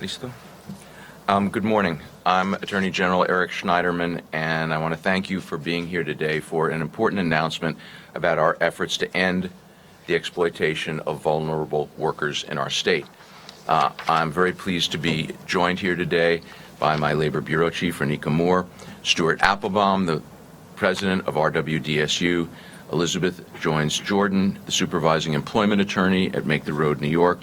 Listo? Good morning. I'm Attorney General Eric Schneiderman, and I want to thank you for being here today for an important announcement about our efforts to end the exploitation of vulnerable workers in our state. I'm very pleased to be joined here today by my Labor Bureau Chief, Renika Moore, Stuart Applebaum, the President of RWDSU, Elizabeth Joines-Jordan, the Supervising Employment Attorney at Make the Road, New York,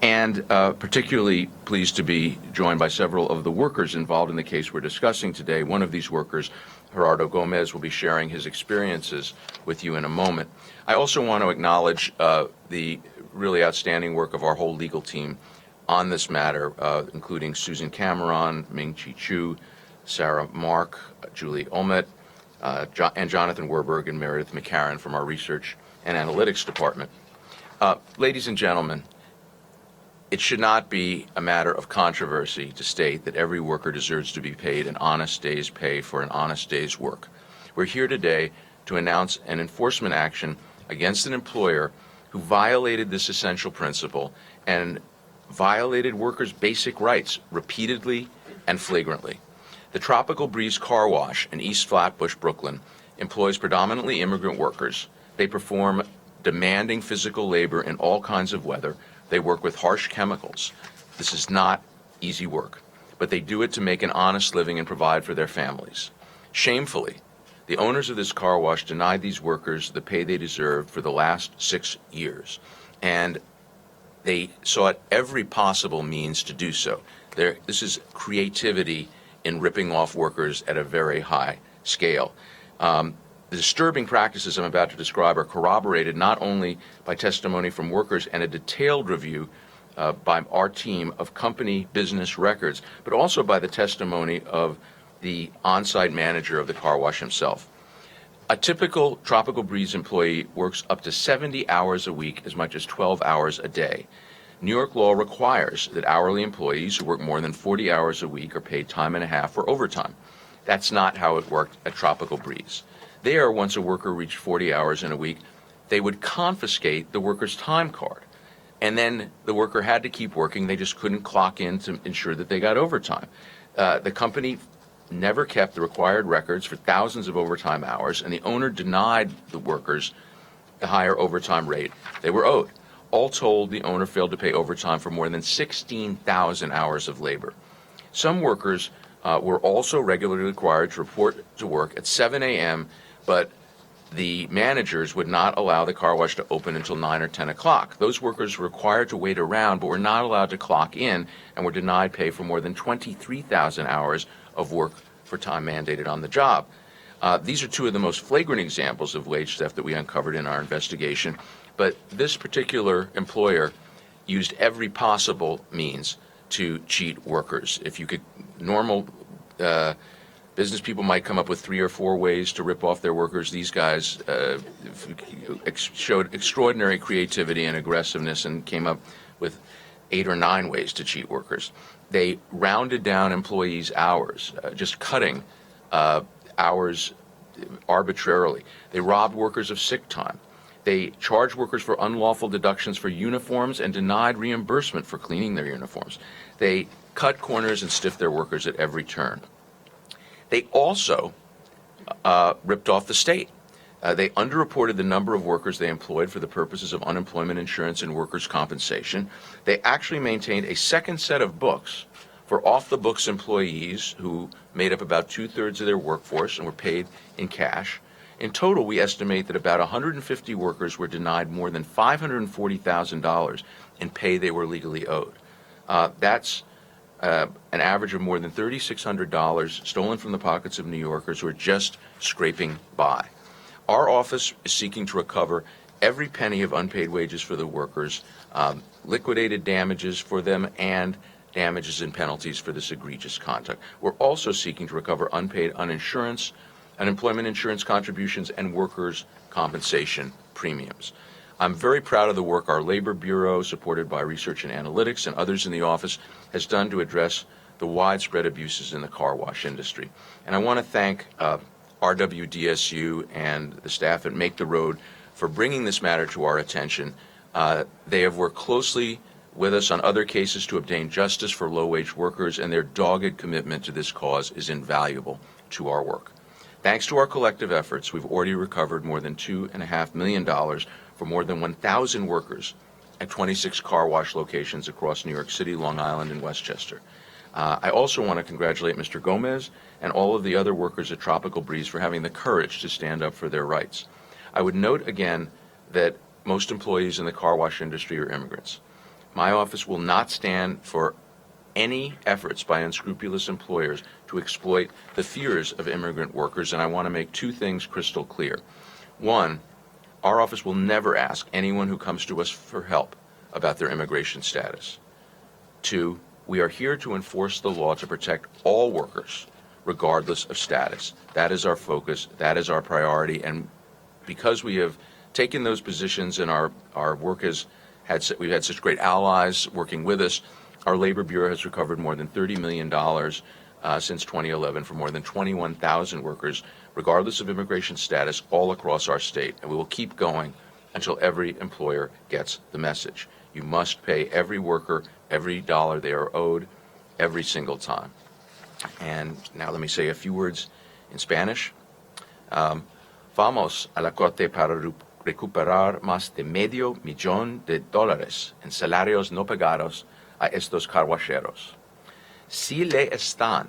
and particularly pleased to be joined by several of the workers involved in the case we're discussing today. One of these workers, Gerardo Gomez, will be sharing his experiences with you in a moment. I also want to acknowledge the really outstanding work of our whole legal team on this matter, including Susan Cameron, Ming-Chi Chu, Sarah Mark, Julie Olmet, and Jonathan Werberg and Meredith McCarran from our Research and Analytics Department. Ladies and gentlemen, it should not be a matter of controversy to state that every worker deserves to be paid an honest day's pay for an honest day's work. We're here today to announce an enforcement action against an employer who violated this essential principle and violated workers' basic rights repeatedly and flagrantly. The Tropical Breeze Car Wash in East Flatbush, Brooklyn, employs predominantly immigrant workers. They perform demanding physical labor in all kinds of weather. They work with harsh chemicals. This is not easy work, but they do it to make an honest living and provide for their families. Shamefully, the owners of this car wash denied these workers the pay they deserved for the last 6 years, and they sought every possible means to do so. This is creativity in ripping off workers at a very high scale. The disturbing practices I'm about to describe are corroborated not only by testimony from workers and a detailed review by our team of company business records, but also by the testimony of the on-site manager of the car wash himself. A typical Tropical Breeze employee works up to 70 hours a week, as much as 12 hours a day. New York law requires that hourly employees who work more than 40 hours a week are paid time and a half for overtime. That's not how it worked at Tropical Breeze. There, once a worker reached 40 hours in a week, they would confiscate the worker's time card. And then the worker had to keep working. They just couldn't clock in to ensure that they got overtime. The company never kept the required records for thousands of overtime hours, and the owner denied the workers the higher overtime rate they were owed. All told, the owner failed to pay overtime for more than 16,000 hours of labor. Some workers were also regularly required to report to work at 7 a.m., but the managers would not allow the car wash to open until 9 or 10 o'clock. Those workers were required to wait around, but were not allowed to clock in and were denied pay for more than 23,000 hours of work for time mandated on the job. These are two of the most flagrant examples of wage theft that we uncovered in our investigation, but this particular employer used every possible means to cheat workers. If you could, normal business people might come up with 3 or 4 ways to rip off their workers. These guys showed extraordinary creativity and aggressiveness and came up with 8 or 9 ways to cheat workers. They rounded down employees' hours, just cutting hours arbitrarily. They robbed workers of sick time. They charged workers for unlawful deductions for uniforms and denied reimbursement for cleaning their uniforms. They cut corners and stiffed their workers at every turn. They also ripped off the state. They underreported the number of workers they employed for the purposes of unemployment insurance and workers' compensation. They actually maintained a second set of books for off-the-books employees who made up about 2/3 of their workforce and were paid in cash. In total, we estimate that about 150 workers were denied more than $540,000 in pay they were legally owed. That's an average of more than $3,600 stolen from the pockets of New Yorkers who are just scraping by. Our office is seeking to recover every penny of unpaid wages for the workers, liquidated damages for them, and damages and penalties for this egregious conduct. We're also seeking to recover unpaid unemployment insurance contributions, and workers' compensation premiums. I'm very proud of the work our Labor Bureau, supported by Research and Analytics and others in the office, has done to address the widespread abuses in the car wash industry. And I want to thank RWDSU and the staff at Make the Road for bringing this matter to our attention. They have worked closely with us on other cases to obtain justice for low-wage workers, and their dogged commitment to this cause is invaluable to our work. Thanks to our collective efforts, we've already recovered more than $2.5 million for more than 1,000 workers at 26 car wash locations across New York City, Long Island, and Westchester. I also want to congratulate Mr. Gomez and all of the other workers at Tropical Breeze for having the courage to stand up for their rights. I would note again that most employees in the car wash industry are immigrants. My office will not stand for any efforts by unscrupulous employers to exploit the fears of immigrant workers, and I want to make two things crystal clear. One, our office will never ask anyone who comes to us for help about their immigration status. Two, we are here to enforce the law to protect all workers, regardless of status. That is our focus, that is our priority, and because we have taken those positions and our work we've had such great allies working with us, our Labor Bureau has recovered more than $30 million since 2011 for more than 21,000 workers, regardless of immigration status, all across our state. And we will keep going until every employer gets the message. You must pay every worker every dollar they are owed every single time. And now let me say a few words in Spanish. Vamos a la Corte para recuperar más de $500,000 en salarios no pagados a estos carwacheros. Si le están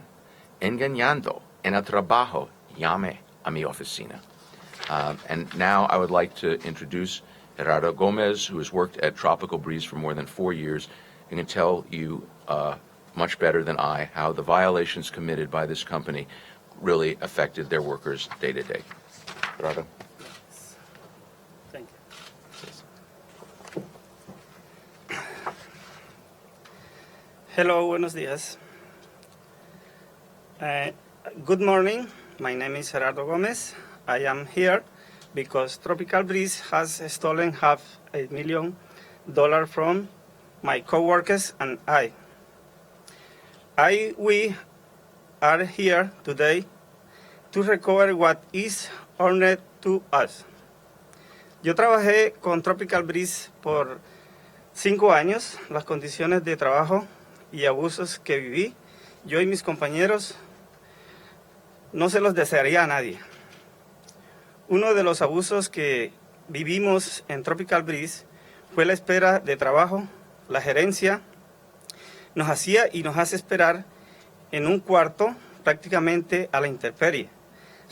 engañando en el trabajo, llame a mi oficina. And now I would like to introduce Gerardo Gomez, who has worked at Tropical Breeze for more than 4 years, and can tell you much better than I how the violations committed by this company really affected their workers day to day. Gerardo. Thank you. Hello, buenos días. Good morning. My name is Gerardo Gomez. I am here because Tropical Breeze has stolen $500,000 from my co-workers and I. We are here today to recover what is earned to us. Yo trabajé con Tropical Breeze por 5 años. Las condiciones de trabajo y abusos que viví, yo y mis compañeros, no se los desearía a nadie. Uno de los abusos que vivimos en Tropical Breeze fue la espera de trabajo. La gerencia nos hacía y nos hace esperar en un cuarto prácticamente a la intemperie,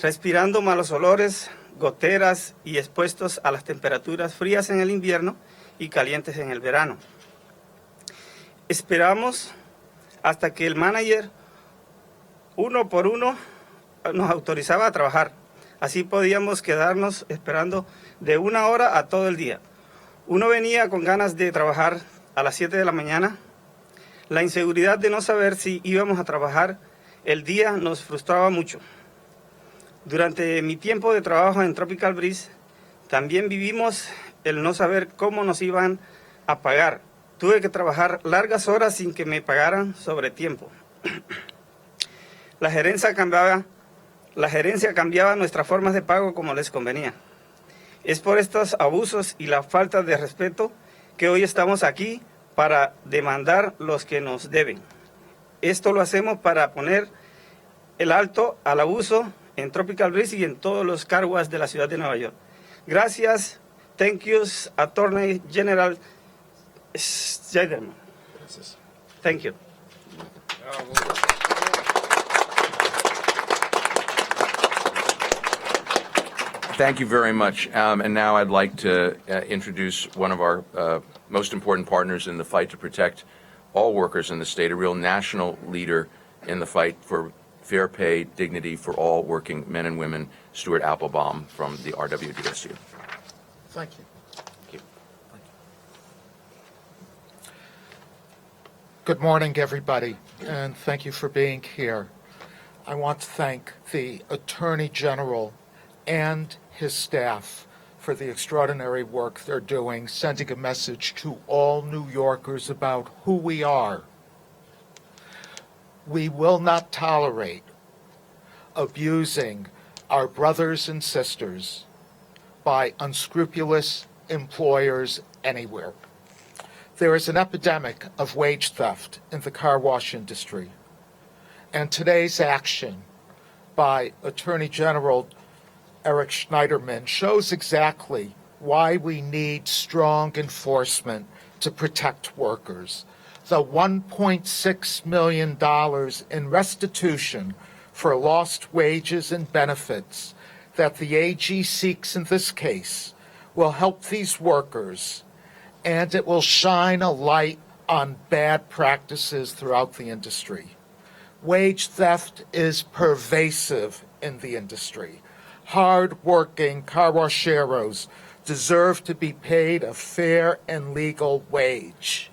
respirando malos olores, goteras y expuestos a las temperaturas frías en el invierno y calientes en el verano. Esperamos hasta que el manager, uno por uno, nos autorizaba a trabajar. Así podíamos quedarnos esperando de 1 hora a todo el día. Uno venía con ganas de trabajar a las 7 de la mañana. La inseguridad de no saber si íbamos a trabajar el día nos frustraba mucho. Durante mi tiempo de trabajo en Tropical Breeze, también vivimos el no saber cómo nos iban a pagar. Tuve que trabajar largas horas sin que me pagaran sobre tiempo. La gerencia cambiaba nuestras formas de pago como les convenía. Es por estos abusos y la falta de respeto que hoy estamos aquí para demandar los que nos deben. Esto lo hacemos para poner el alto al abuso en Tropical Breeze y en todos los carwash de la ciudad de Nueva York. Gracias. Thank you, Attorney General Schneiderman. Gracias. Thank you. Thank you very much. And now I'd like to introduce one of our most important partners in the fight to protect all workers in the state, a real national leader in the fight for fair pay, dignity for all working men and women, Stuart Applebaum from the RWDSU. Thank you. Thank you. Good morning, everybody, and thank you for being here. I want to thank the Attorney General and his staff for the extraordinary work they're doing, sending a message to all New Yorkers about who we are. We will not tolerate abusing our brothers and sisters by unscrupulous employers anywhere. There is an epidemic of wage theft in the car wash industry, and today's action by Attorney General Eric Schneiderman shows exactly why we need strong enforcement to protect workers. The $1.6 million in restitution for lost wages and benefits that the AG seeks in this case will help these workers, and it will shine a light on bad practices throughout the industry. Wage theft is pervasive in the industry. Hard-working car washeros deserve to be paid a fair and legal wage.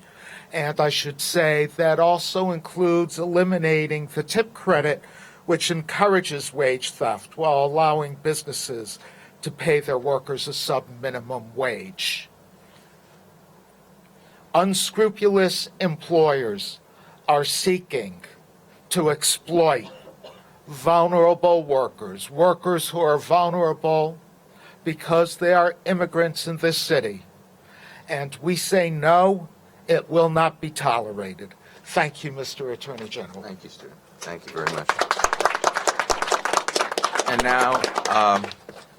And I should say that also includes eliminating the tip credit, which encourages wage theft while allowing businesses to pay their workers a sub-minimum wage. Unscrupulous employers are seeking to exploit vulnerable workers, workers who are vulnerable because they are immigrants in this city. And we say no, it will not be tolerated. Thank you, Mr. Attorney General. Thank you, Stuart. Thank you very much. And now,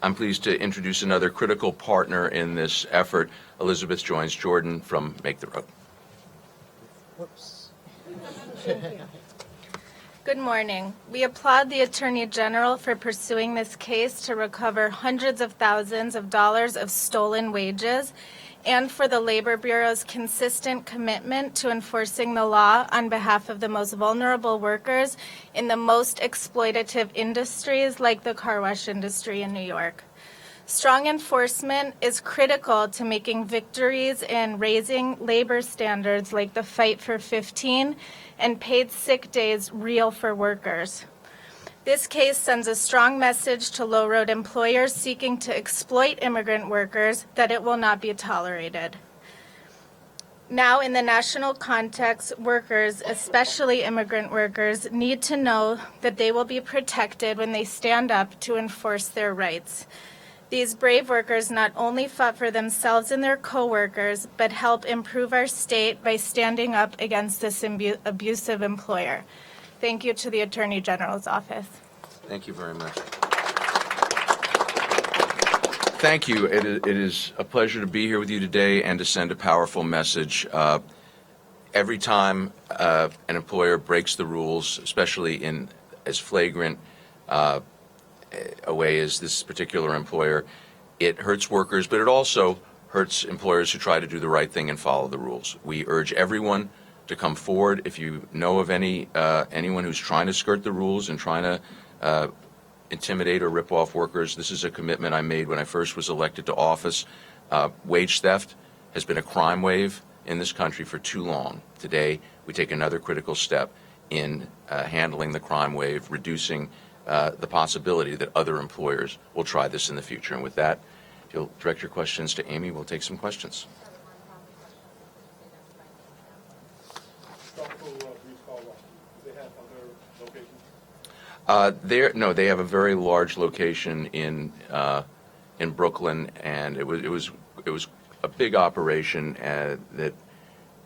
I'm pleased to introduce another critical partner in this effort. Elizabeth joins Jordan from Make the Road. Whoops. Good morning. We applaud the Attorney General for pursuing this case to recover hundreds of thousands of dollars of stolen wages, and for the Labor Bureau's consistent commitment to enforcing the law on behalf of the most vulnerable workers in the most exploitative industries like the car wash industry in New York. Strong enforcement is critical to making victories in raising labor standards like the fight for 15 and paid sick days real for workers. This case sends a strong message to low-road employers seeking to exploit immigrant workers that it will not be tolerated. Now, in the national context, workers, especially immigrant workers, need to know that they will be protected when they stand up to enforce their rights. These brave workers not only fought for themselves and their co-workers, but help improve our state by standing up against this abusive employer. Thank you to the Attorney General's office. Thank you very much. Thank you. It is a pleasure to be here with you today and to send a powerful message. Every time an employer breaks the rules, especially in as flagrant a way as this particular employer, it hurts workers, but it also hurts employers who try to do the right thing and follow the rules. We urge everyone to come forward. If you know of anyone who's trying to skirt the rules and trying to intimidate or rip off workers, this is a commitment I made when I first was elected to office. Wage theft has been a crime wave in this country for too long. Today, we take another critical step in handling the crime wave, reducing the possibility that other employers will try this in the future. And with that, if you'll direct your questions to Amy, we'll take some questions. They have a very large location in Brooklyn, and it was a big operation that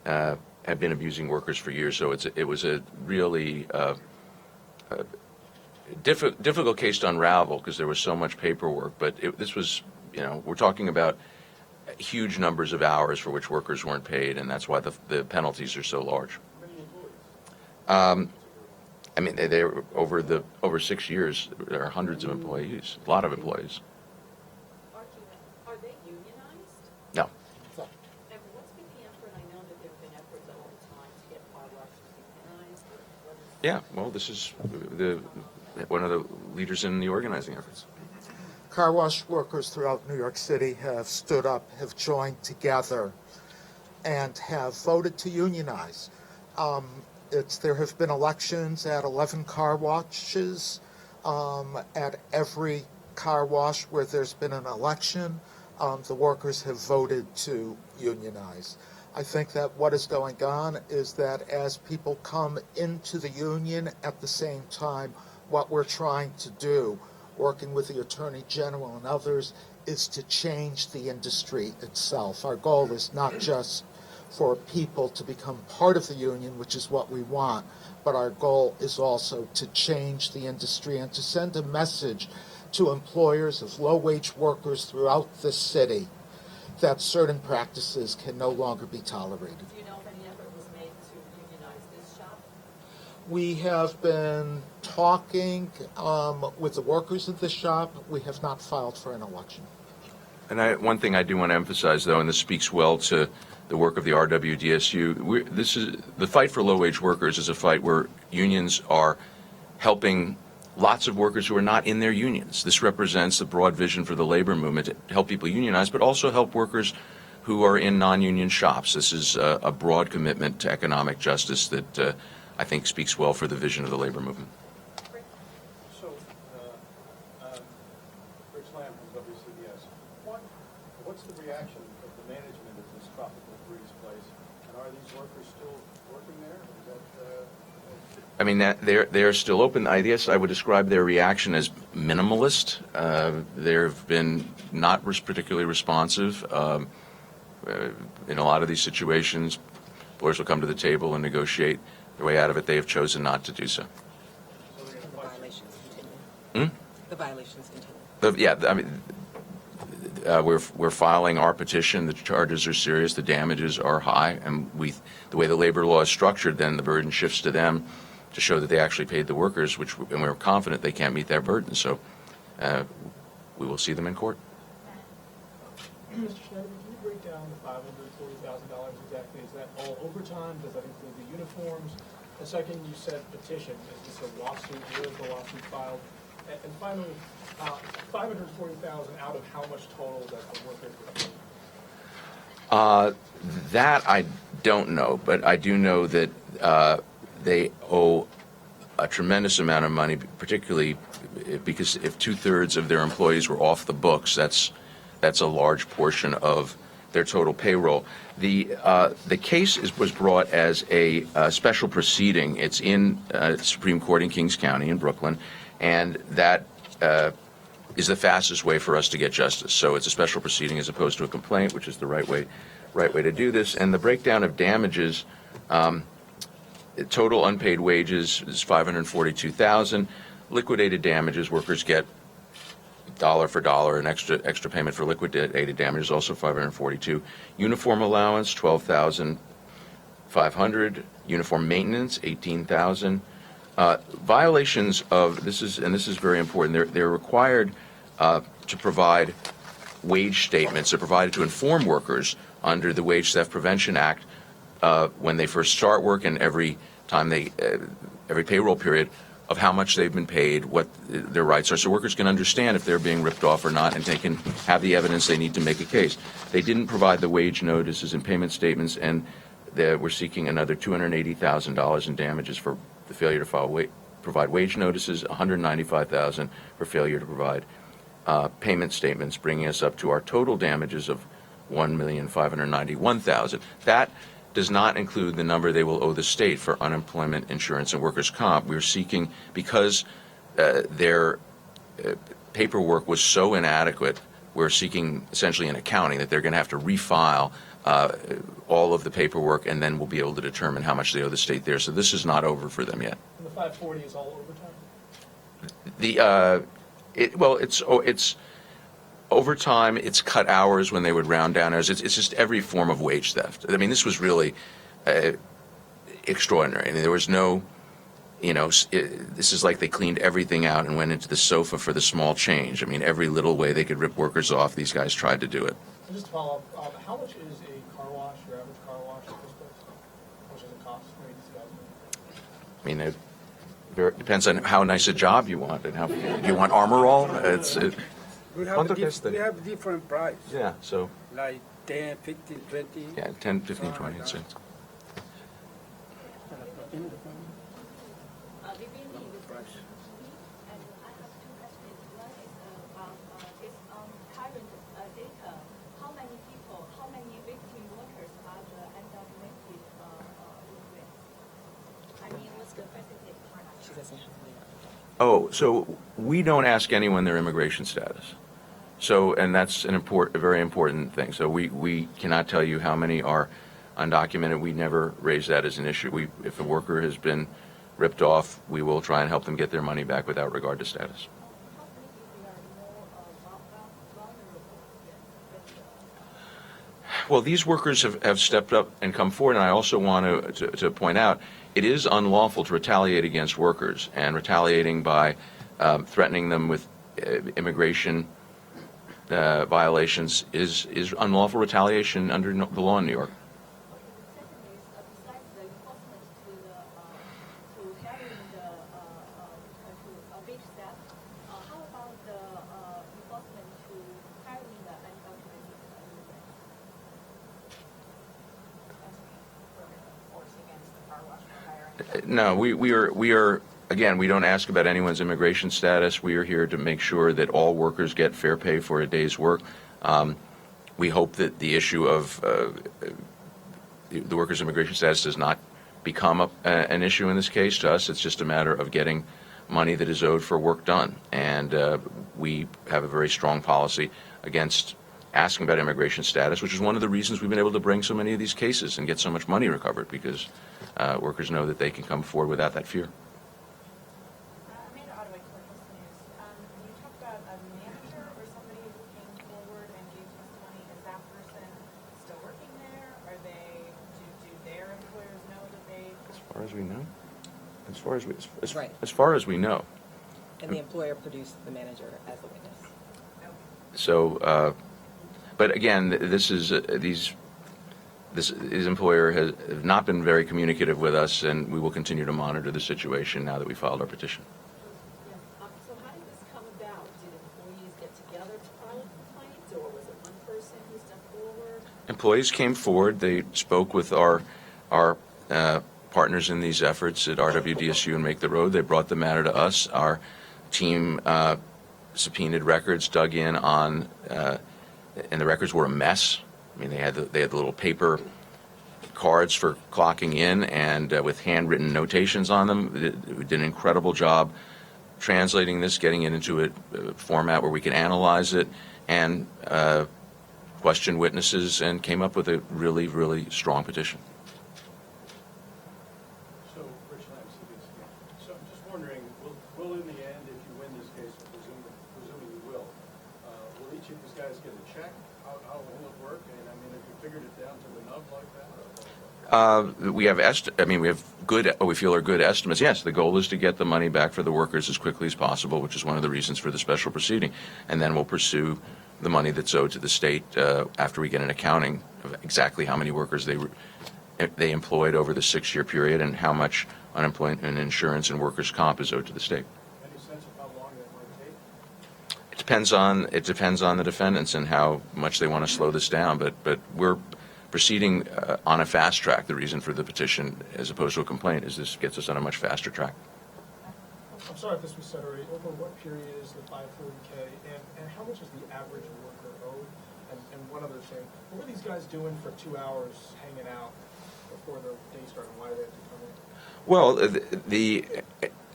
had been abusing workers for years. So it was a really difficult case to unravel because there was so much paperwork. But this was, we're talking about huge numbers of hours for which workers weren't paid, and that's why the penalties are so large. I mean, they were over 6 years. There are hundreds of employees, a lot of employees. Are they unionized? No. And what's been the effort? I know that there have been efforts all the time to get car washes unionized. Yeah. Well, this is one of the leaders in the organizing efforts. Car wash workers throughout New York City have stood up, have joined together, and have voted to unionize. There have been elections at 11 car washes. At every car wash where there's been an election, the workers have voted to unionize. I think that what is going on is that as people come into the union at the same time, what we're trying to do, working with the Attorney General and others, is to change the industry itself. Our goal is not just for people to become part of the union, which is what we want. But our goal is also to change the industry and to send a message to employers of low-wage workers throughout the city that certain practices can no longer be tolerated. Do you know if any effort was made to unionize this shop? We have been talking with the workers of the shop. We have not filed for an election. And one thing I do want to emphasize, though, and this speaks well to the work of the RWDSU, the fight for low-wage workers is a fight where unions are helping lots of workers who are not in their unions. This represents the broad vision for the labor movement to help people unionize, but also help workers who are in non-union shops. This is a broad commitment to economic justice that I think speaks well for the vision of the labor movement. So, Rich Lamb from WCBS. What's the reaction of the management of this Tropical Breeze place? And are these workers still working there? Is that, I mean, they're still open. I guess I would describe their reaction as minimalist. They've been not particularly responsive. In a lot of these situations, employers will come to the table and negotiate their way out of it. They have chosen not to do so. The violations continue. The violations continue. Yeah, I mean, we're filing our petition. The charges are serious. The damages are high, and the way the labor law is structured, then the burden shifts to them to show that they actually paid the workers, and we're confident they can't meet that burden. So we will see them in court. Mr. Schneiderman, can you break down the $540,000 exactly? Is that all overtime? Does that include the uniforms? And second, you said petition. Is this a lawsuit? Where is the lawsuit filed? And finally, $540,000 out of how much total that the workers were paid? That I don't know, but I do know that they owe a tremendous amount of money, particularly because if 2/3 of their employees were off the books, that's a large portion of their total payroll. The case was brought as a special proceeding. It's in Supreme Court in Kings County in Brooklyn, and that is the fastest way for us to get justice. So it's a special proceeding as opposed to a complaint, which is the right way to do this. And the breakdown of damages, total unpaid wages is $542,000. Liquidated damages, workers get dollar for dollar, an extra payment for liquidated damages, also $542. Uniform allowance, $12,500. Uniform maintenance, $18,000. Violations of this is very important. They're required to provide wage statements. They're provided to inform workers under the Wage Theft Prevention Act when they first start work and every time every payroll period of how much they've been paid, what their rights are, so workers can understand if they're being ripped off or not, and they can have the evidence they need to make a case. They didn't provide the wage notices and payment statements, and we're seeking another $280,000 in damages for the failure to provide wage notices, $195,000 for failure to provide payment statements, bringing us up to our total damages of $1,591,000. That does not include the number they will owe the state for unemployment insurance and workers' comp. We're seeking, because their paperwork was so inadequate, we're seeking essentially an accounting that they're going to have to refile all of the paperwork, and then we'll be able to determine how much they owe the state there. So this is not over for them yet. And the 540 is all overtime? It's overtime. It's cut hours when they would round down hours. It's just every form of wage theft. I mean, this was really extraordinary. I mean, there was no, this is like they cleaned everything out and went into the sofa for the small change. I mean, every little way they could rip workers off, these guys tried to do it. And just to follow up, how much is a car wash, your average car wash at this place? How much does it cost? Maybe these guys know. I mean, it depends on how nice a job you want and how you want armor all. We have different price, Yeah, so, like 10, 15, 20. yeah, 10, 15, 20 cents. And I have two questions. One is about based on current data, how many people, how many victim workers are the undocumented immigrants? I mean, what's the percentage? She doesn't have the Oh, so we don't ask anyone their immigration status. So, and that's a very important thing. So we cannot tell you how many are undocumented, we never raise that as an issue. If a worker has been ripped off, we will try and help them get their money back without regard to status. Well, these workers have stepped up and come forward, and I also want to point out it is unlawful to retaliate against workers, and retaliating by threatening them with immigration violations is unlawful retaliation under the law in New York. Besides the enforcement to hiring to beach staff, how about the enforcement to hiring the undocumented immigrants? No, we are again, we don't ask about anyone's immigration status. We are here to make sure that all workers get fair pay for a day's work. We hope that the issue of the workers' immigration status does not become an issue in this case. To us, it's just a matter of getting money that is owed for work done. And we have a very strong policy against asking about immigration status, which is one of the reasons we've been able to bring so many of these cases and get so much money recovered, because workers know that they can come forward without that fear. Amanda Ottaway, Courthouse News. You talked about a manager or somebody who came forward and gave testimony. Is that person still working there? Are they? Do their employers know that they? As far as we know. As far as we, Right. as far as we know. And the employer produced the manager as a witness. So, but again, his employer has not been very communicative with us, and we will continue to monitor the situation now that we filed our petition. Yes. So how did this come about? Did employees get together to file complaints, or was it one person who stepped forward? Employees came forward. They spoke with our partners in these efforts at RWDSU and Make the Road. They brought the matter to us. Our team subpoenaed records, dug in on, and the records were a mess. I mean, they had the little paper cards for clocking in, and with handwritten notations on them. We did an incredible job translating this, getting it into a format where we can analyze it and question witnesses, and came up with a really, really strong petition. So, Rich Lamb, CBS again. So I'm just wondering, will in the end, if you win this case, presuming you will each of these guys get a check? How will it work? And I mean, if you figured it down to the nub like that? We have we feel are good estimates. Yes, the goal is to get the money back for the workers as quickly as possible, which is one of the reasons for the special proceeding. And then we'll pursue the money that's owed to the state after we get an accounting of exactly how many workers they employed over the 6-year period and how much unemployment and insurance and workers' comp is owed to the state. Any sense of how long that might take? It depends on the defendants and how much they want to slow this down. But we're proceeding on a fast track. The reason for the petition, as opposed to a complaint, is this gets us on a much faster track. I'm sorry if this was said already. Over what period is the 540K, and how much is the average worker owed? And one other thing, what were these guys doing for 2 hours hanging out before the day started? Why did they have to come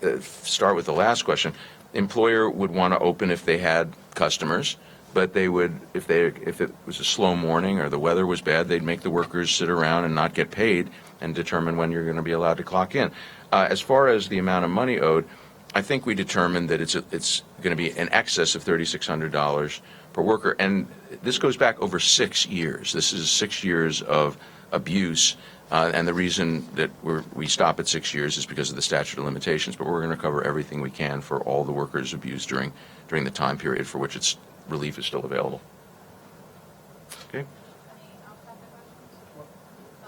in? Well, start with the last question. Employer would want to open if they had customers, but they would, if it was a slow morning or the weather was bad, they'd make the workers sit around and not get paid and determine when you're going to be allowed to clock in. As far as the amount of money owed, I think we determined that it's going to be in excess of $3,600 per worker, and this goes back over 6 years. This is 6 years of abuse, and the reason that we stop at 6 years is because of the statute of limitations. But we're going to cover everything we can for all the workers abused during the time period for which relief is still available. Okay.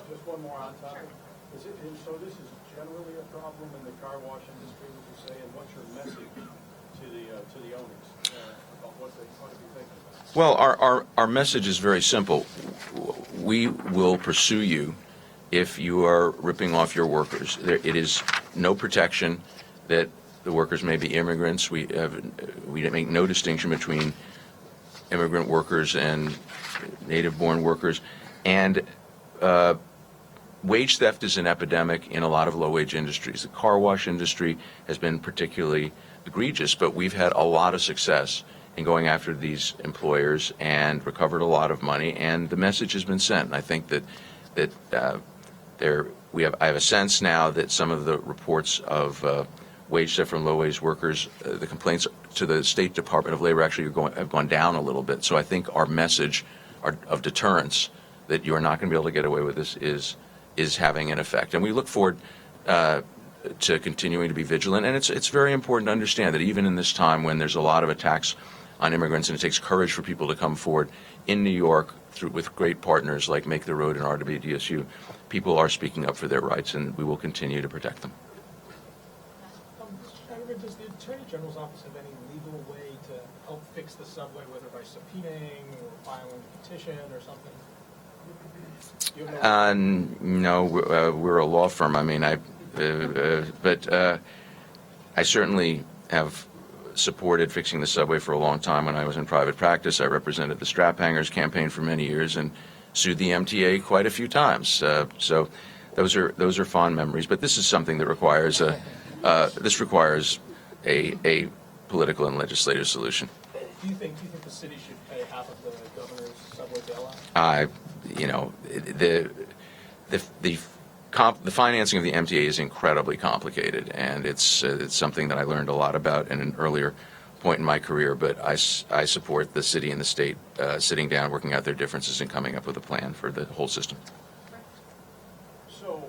Just one more on topic. So this is generally a problem in the car wash industry, would you say? And what's your message to the owners about what they ought to be thinking about? Well, our message is very simple. We will pursue you if you are ripping off your workers. It is no protection that the workers may be immigrants. We make no distinction between immigrant workers and native-born workers. And wage theft is an epidemic in a lot of low-wage industries. The car wash industry has been particularly egregious, but we've had a lot of success in going after these employers and recovered a lot of money, and the message has been sent. And I think that that I have a sense now that some of the reports of wage theft from low-wage workers, the complaints to the State Department of Labor actually have gone down a little bit. So I think our message of deterrence that you are not going to be able to get away with this is having an effect. And we look forward to continuing to be vigilant. And it's very important to understand that even in this time when there's a lot of attacks on immigrants and it takes courage for people to come forward in New York with great partners like Make the Road and RWDSU, people are speaking up for their rights, and we will continue to protect them. Mr. Schneiderman, does the Attorney General's office have any legal way to help fix the subway, whether by subpoenaing or filing a petition or something? No, we're a law firm. I mean, but I certainly have supported fixing the subway for a long time. When I was in private practice, I represented the Strap Hangers campaign for many years and sued the MTA quite a few times. So those are fond memories. But this is something that requires a political and legislative solution. Do you think the city should pay half of the governor's subway bailout? The financing of the MTA is incredibly complicated, and it's something that I learned a lot about in an earlier point in my career. But I support the city and the state sitting down, working out their differences, and coming up with a plan for the whole system. So,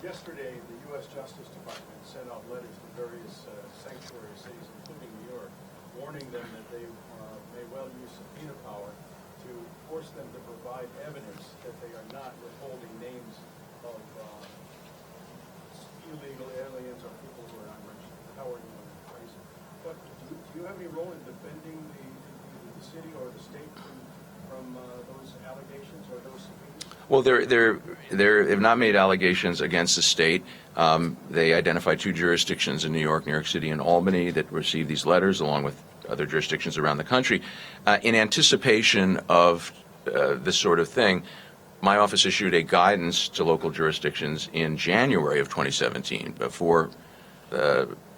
yesterday, the U.S. Justice Department sent out letters to various sanctuary cities, including New York, warning them that they may well use subpoena power to force them to provide evidence that they are not withholding names of illegal aliens or people who are unregistered. How are you going to phrase it? But do you have any role in defending the city or the state from those allegations or those subpoenas? Well, they have not made allegations against the state. They identified two jurisdictions in New York City, and Albany that received these letters, along with other jurisdictions around the country. In anticipation of this sort of thing, my office issued a guidance to local jurisdictions in January of 2017, before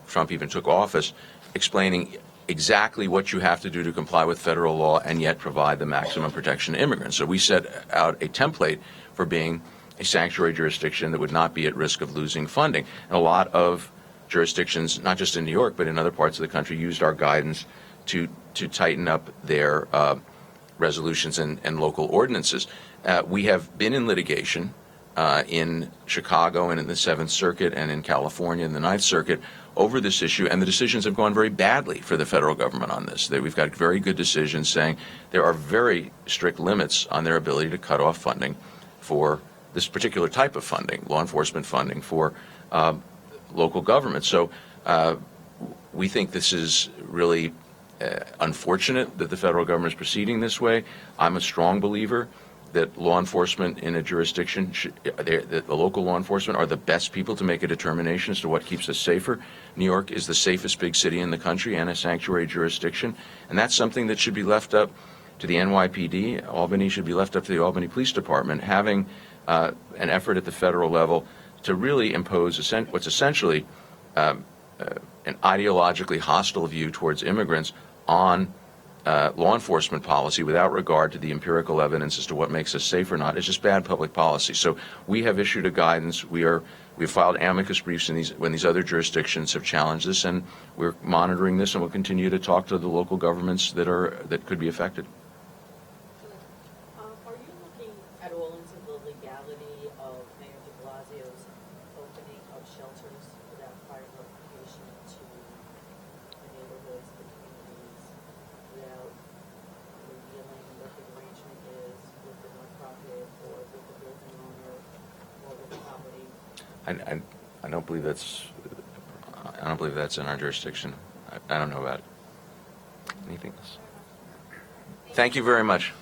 Trump even took office, explaining exactly what you have to do to comply with federal law and yet provide the maximum protection to immigrants. So we set out a template for being a sanctuary jurisdiction that would not be at risk of losing funding. And a lot of jurisdictions, not just in New York, but in other parts of the country, used our guidance to tighten up their resolutions and local ordinances. We have been in litigation in Chicago and in the Seventh Circuit and in California and the Ninth Circuit over this issue, and the decisions have gone very badly for the federal government on this. We've got very good decisions saying there are very strict limits on their ability to cut off funding for this particular type of funding, law enforcement funding for local government. So we think this is really unfortunate that the federal government is proceeding this way. I'm a strong believer that law enforcement in a jurisdiction, the local law enforcement are the best people to make a determination as to what keeps us safer. New York is the safest big city in the country and a sanctuary jurisdiction, and that's something that should be left up to the NYPD. Albany should be left up to the Albany Police Department, having an effort at the federal level to really impose what's essentially an ideologically hostile view towards immigrants on law enforcement policy without regard to the empirical evidence as to what makes us safe or not. It's just bad public policy. So we have issued a guidance. We've filed amicus briefs when these other jurisdictions have challenged this, and we're monitoring this, and we'll continue to talk to the local governments that could be affected. Are you looking at all into the legality of Mayor de Blasio's opening of shelters without prior notification to the neighborhoods, the communities, without revealing what the arrangement is with the nonprofit or with the building owner or with the property? I don't believe that's in our jurisdiction. I don't know about it. Anything else? Thank you very much.